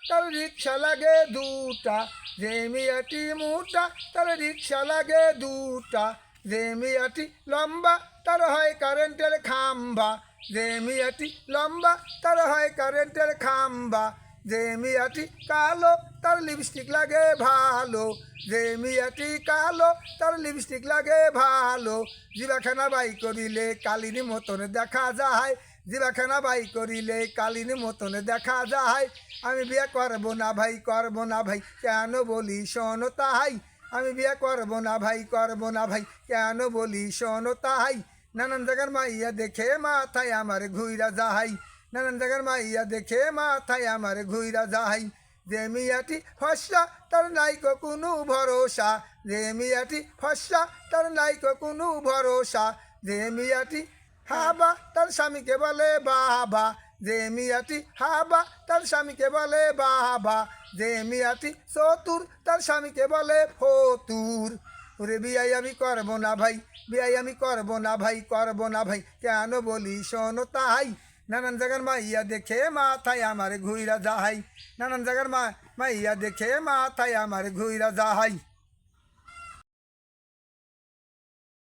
তার রিক্সা লাগে দুটা, যে মিয়াটি মোটা তার রিক্সা লাগে দুটা, যে মিয়াটি লম্বা তার হয় কারেন্টের খাম্বা, যে মিয়াটি লম্বা তার হয় কারেন্টের খাম্বা, যে মিয়াটি কালো তার লিপস্টিক লাগে ভালো, যে মিয়াটি কালো তার লিপস্টিক লাগে ভালো, জিবাখানা বাই করিলে কালিনী মতন দেখা যায়, জিবাখানা বাই করিলে কালিনী মতন দেখা যায়। আমি বিয়ে করবো না ভাই, করবো না ভাই, কেন বলি শোনো তাই, আমি বিয়ে করবো না ভাই, করবো না ভাই, কেন বলি শোনো তাই। নানান জায়গার মাইয়া দেখে মাথায় আমার ঘুইরা যাহাই, নানান জায়গার মাইয়া দেখে মাথায় আমার ঘুইরা যাহাই, যে মিয়াটি ফসলা তার নাইকো কোনো ভরসা, যে মিয়াটি ফসলা তার নাইকো কোনো ভরসা, যে মিয়াটি হাবা তার স্বামীকে বলে বাবা, যে মিয়াটি হাবা তার স্বামীকে বলে বাবা, যে মিয়াটি চতুর তার স্বামীকে বলে ফতুর। ওরে বিয়াই আমি করবো না ভাই, বিয়াই আমি করবো না ভাই, করবো না ভাই, কেন বলি শোনো তাই। নানান জায়গার মাইয়া দেখে মাথায় আমার ঘুইরা যাহাই, নানান জায়গার মাইয়া দেখে মাথায় আমার ঘুইরা যাহাই।